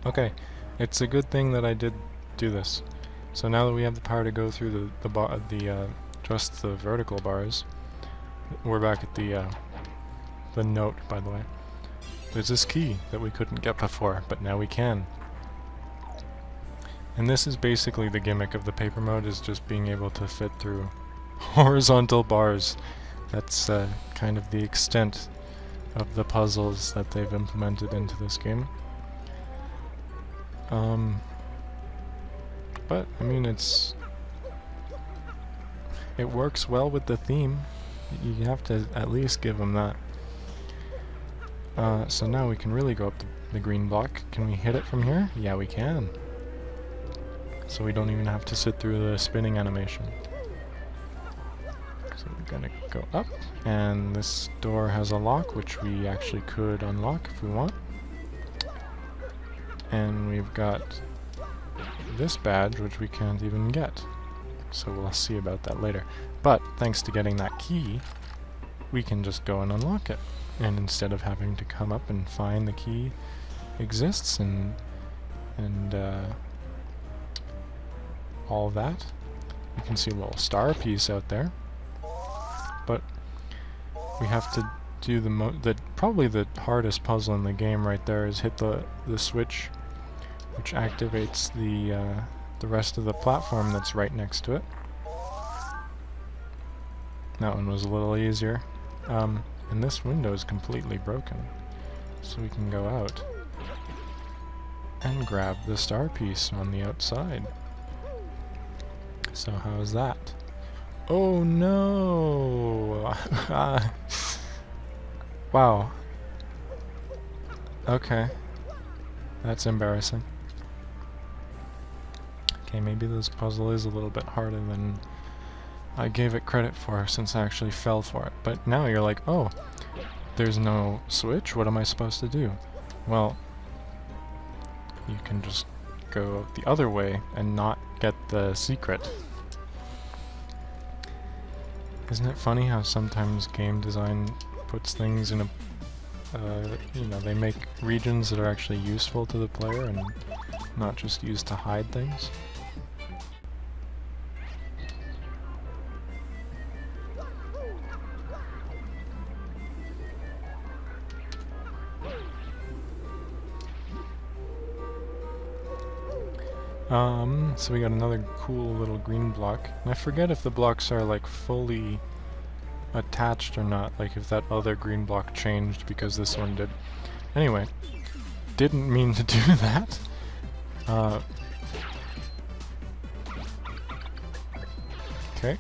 Okay, it's a good thing that I did do this. So now that we have the power to go through just the vertical bars, we're back at the note, by the way. There's this key that we couldn't get before, but now we can. And this is basically the gimmick of the paper mode, is just being able to fit through horizontal bars. That's kind of the extent of the puzzles that they've implemented into this game. But, I mean, it works well with the theme. You have to at least give them that. So now we can really go up the green block. Can we hit it from here? Yeah, we can. So we don't even have to sit through the spinning animation. So we're gonna go up, and this door has a lock, which we actually could unlock if we want. And we've got this badge, which we can't even get. So we'll see about that later. But thanks to getting that key, we can just go and unlock it. And instead of having to come up and find the key exists and all that, you can see a little star piece out there. But we have to do probably the hardest puzzle in the game right there is hit the switch, which activates the rest of the platform that's right next to it. That one was a little easier. And this window is completely broken. So we can go out and grab the star piece on the outside. So how's that? Oh no! Wow. Okay. That's embarrassing. Okay, maybe this puzzle is a little bit harder than I gave it credit for, since I actually fell for it. But now you're like, oh, there's no switch? What am I supposed to do? Well, you can just go the other way and not get the secret. Isn't it funny how sometimes game design puts things in a... you know, they make regions that are actually useful to the player and not just used to hide things? So we got another cool little green block. And I forget if the blocks are like fully attached or not, like if that other green block changed because this one did. Anyway, didn't mean to do that. Okay,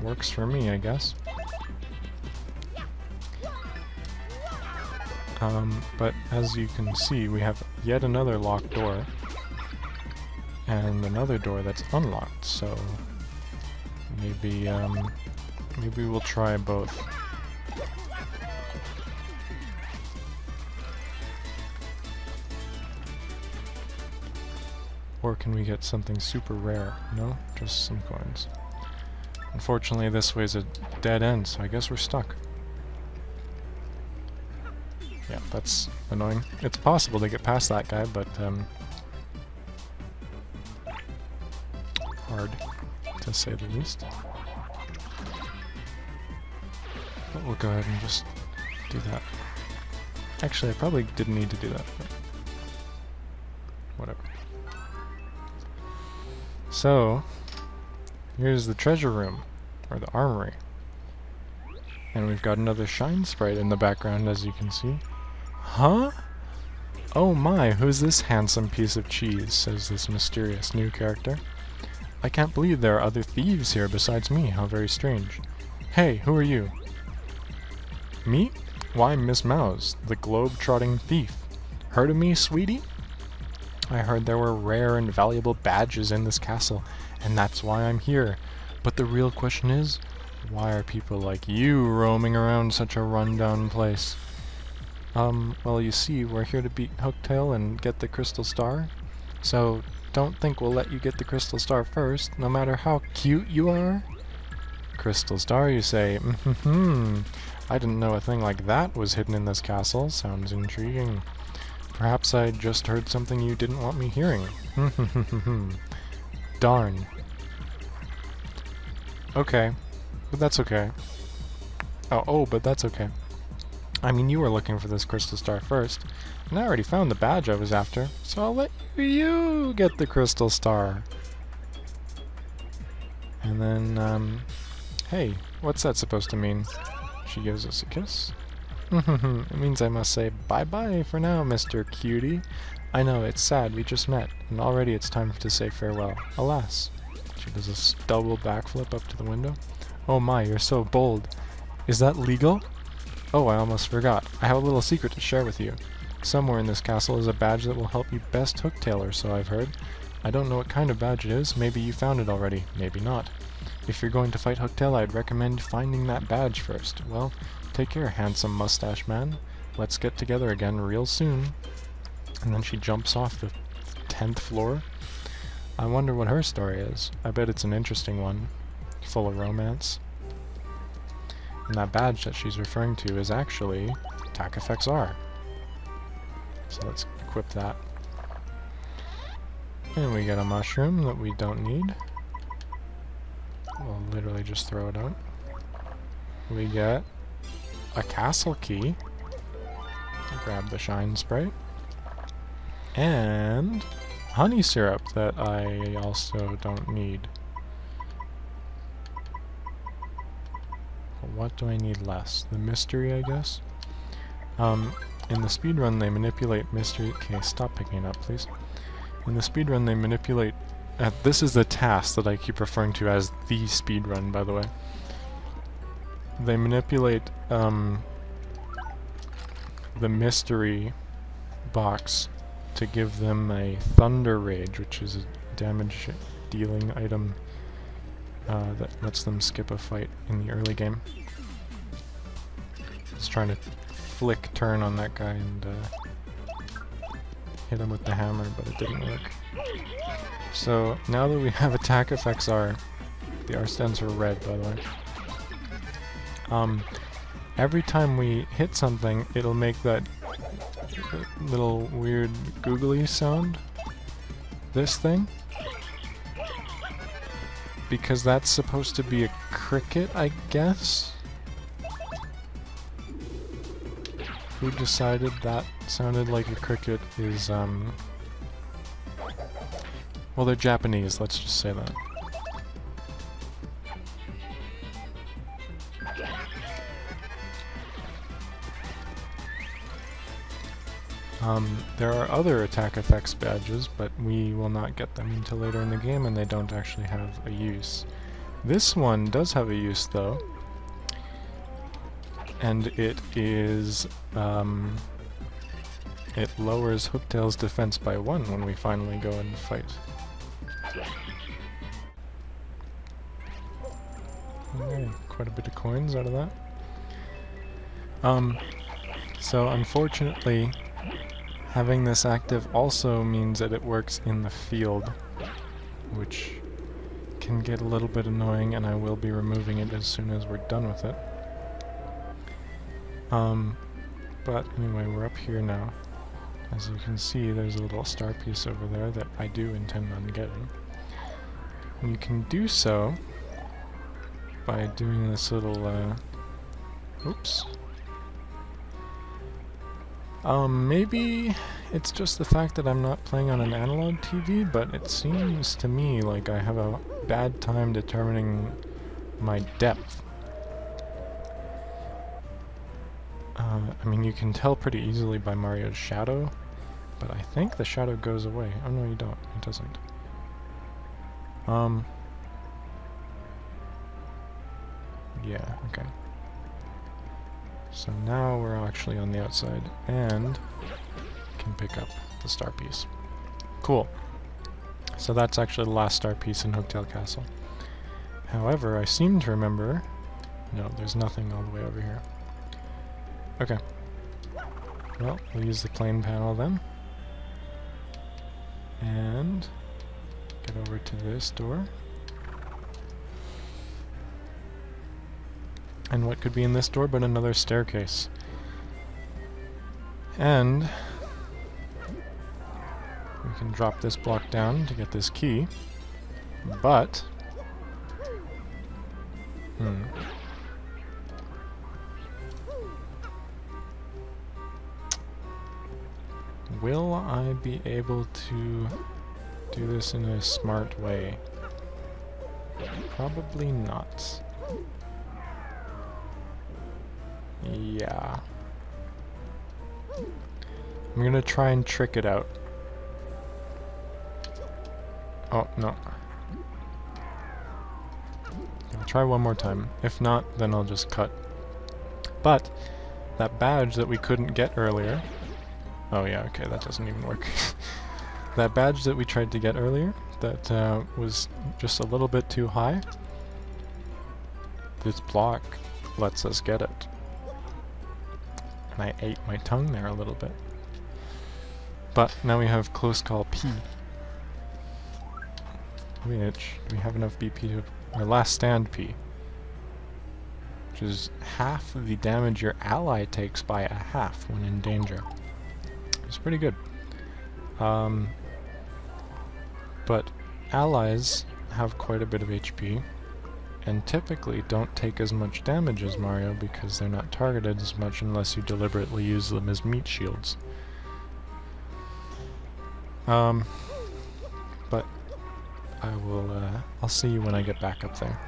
works for me, I guess. But as you can see, we have yet another locked door. And another door that's unlocked, so maybe maybe we'll try both. Or can we get something super rare? No? Just some coins. Unfortunately, this way's a dead end, so I guess we're stuck. Yeah, that's annoying. It's possible to get past that guy, but hard, to say the least. But we'll go ahead and just do that. Actually, I probably didn't need to do that, but whatever. So, here's the treasure room, or the armory. And we've got another shine sprite in the background, as you can see. Huh? Oh my, who's this handsome piece of cheese, says this mysterious new character. I can't believe there are other thieves here besides me. How very strange. Hey, who are you? Me? Why, Miss Mowz, the globe-trotting thief. Heard of me, sweetie? I heard there were rare and valuable badges in this castle, and that's why I'm here. But the real question is, why are people like you roaming around such a run-down place? Well, you see, we're here to beat Hooktail and get the crystal star. So, don't think we'll let you get the crystal star first, no matter how cute you are. Crystal star, you say? I didn't know a thing like that was hidden in this castle. Sounds intriguing. Perhaps I just heard something you didn't want me hearing. Darn. Okay. But that's okay. Oh, but that's okay. I mean, you were looking for this crystal star first, and I already found the badge I was after, so I'll let you get the crystal star. And then, hey, what's that supposed to mean? She gives us a kiss. It means I must say bye-bye for now, Mr. Cutie. I know, it's sad, we just met, and already it's time to say farewell. Alas. She does a double backflip up to the window. Oh my, you're so bold. Is that legal? Oh, I almost forgot. I have a little secret to share with you. Somewhere in this castle is a badge that will help you best Hooktail, or so I've heard. I don't know what kind of badge it is. Maybe you found it already. Maybe not. If you're going to fight Hooktail, I'd recommend finding that badge first. Well, take care, handsome mustache man. Let's get together again real soon. And then she jumps off the 10th floor. I wonder what her story is. I bet it's an interesting one, full of romance. And that badge that she's referring to is actually Attack Effects R. So let's equip that. And we get a mushroom that we don't need. We'll literally just throw it out. We get a castle key. Grab the shine sprite. And honey syrup that I also don't need. What do I need less? The mystery, I guess? In the speedrun they manipulate mystery... Okay, stop picking it up, please. In the speedrun they manipulate... this is the task that I keep referring to as the speedrun, by the way. They manipulate, the mystery box to give them a Thunder Rage, which is a damage-dealing item that lets them skip a fight in the early game. Just trying to flick turn on that guy and hit him with the hammer, but it didn't work. So now that we have Attack Effects R, the R stands for red, by the way. Every time we hit something, it'll make that little weird googly sound. This thing. Because that's supposed to be a cricket, I guess? Who decided that sounded like a cricket is, well, they're Japanese, let's just say that. There are other attack effects badges, but we will not get them until later in the game, and they don't actually have a use. This one does have a use, though, and it is, it lowers Hooktail's defense by 1 when we finally go and fight. Okay, quite a bit of coins out of that. So unfortunately, having this active also means that it works in the field, which can get a little bit annoying, and I will be removing it as soon as we're done with it. But anyway, we're up here now. As you can see, there's a little star piece over there that I do intend on getting. And you can do so by doing this little, oops. Maybe it's just the fact that I'm not playing on an analog TV, but it seems to me like I have a bad time determining my depth. I mean, you can tell pretty easily by Mario's shadow, but I think the shadow goes away. Oh no, you don't. It doesn't. Yeah, okay. So now we're actually on the outside and can pick up the star piece. Cool. So that's actually the last star piece in Hooktail Castle. However, I seem to remember... No, there's nothing all the way over here. Okay. Well, we'll use the plane panel then. And get over to this door. And what could be in this door but another staircase? And We can drop this block down to get this key, but... Will I be able to do this in a smart way? Probably not. Yeah. I'm gonna try and trick it out. Oh, no. I'll try one more time. If not, then I'll just cut. But, that badge that we couldn't get earlier... Oh yeah, okay, that doesn't even work. That badge that we tried to get earlier, that was just a little bit too high, this block lets us get it. And I ate my tongue there a little bit. But now we have close call P, which we have enough BP to... our last stand P, which is half of the damage your ally takes by a half when in danger. It's pretty good. But allies have quite a bit of HP, and typically don't take as much damage as Mario because they're not targeted as much unless you deliberately use them as meat shields. But I will, I'll see you when I get back up there.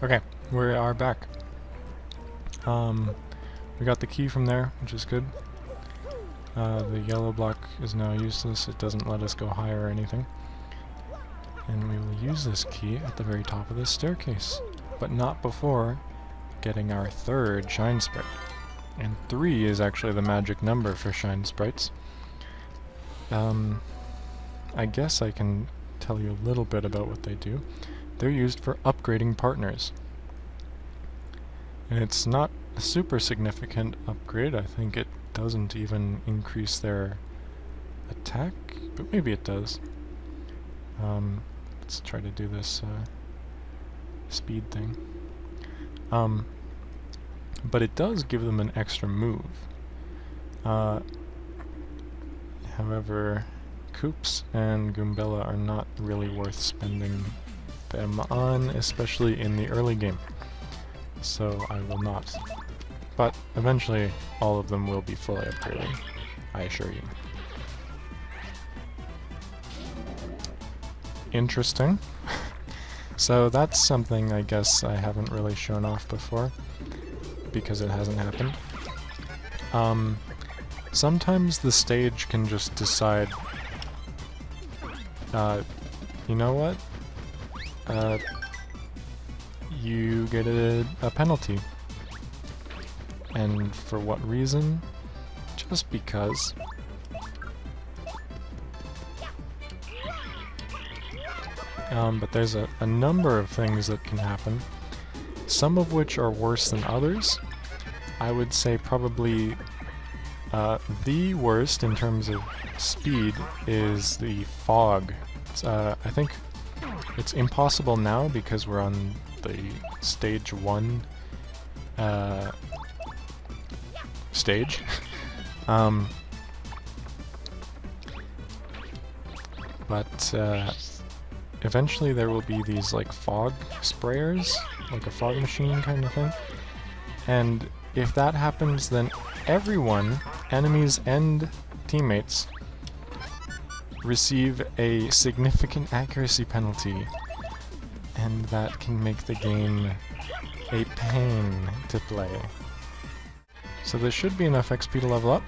Okay, we are back. We got the key from there, which is good. The yellow block is now useless, it doesn't let us go higher or anything. And we will use this key at the very top of this staircase, but not before getting our third shine sprite. And 3 is actually the magic number for shine sprites. I guess I can tell you a little bit about what they do. They're used for upgrading partners. And it's not a super significant upgrade. I think it doesn't even increase their attack, but maybe it does. Let's try to do this speed thing. But it does give them an extra move. However, Koops and Goombella are not really worth spending them on, especially in the early game. So I will not. But eventually all of them will be fully upgraded, I assure you. Interesting. So that's something I guess I haven't really shown off before, because it hasn't happened. Sometimes the stage can just decide, you know what? You get a penalty. And for what reason? Just because. But there's a number of things that can happen, some of which are worse than others. I would say probably the worst in terms of speed is the fog. I think it's impossible now because we're on the stage 1 stage. But eventually there will be these like fog sprayers, like a fog machine kind of thing. And if that happens, then everyone, enemies and teammates, receive a significant accuracy penalty. And that can make the game a pain to play. So there should be enough XP to level up,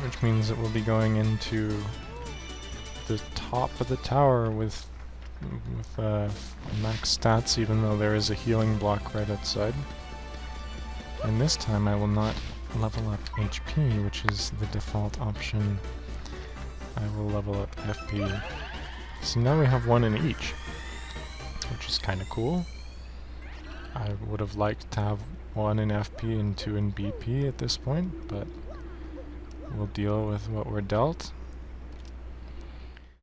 which means it will be going into the top of the tower with max stats, even though there is a healing block right outside. And this time I will not level up HP, which is the default option. I will level up FP. So now we have 1 in each, which is kind of cool. I would have liked to have 1 in FP and 2 in BP at this point, but we'll deal with what we're dealt.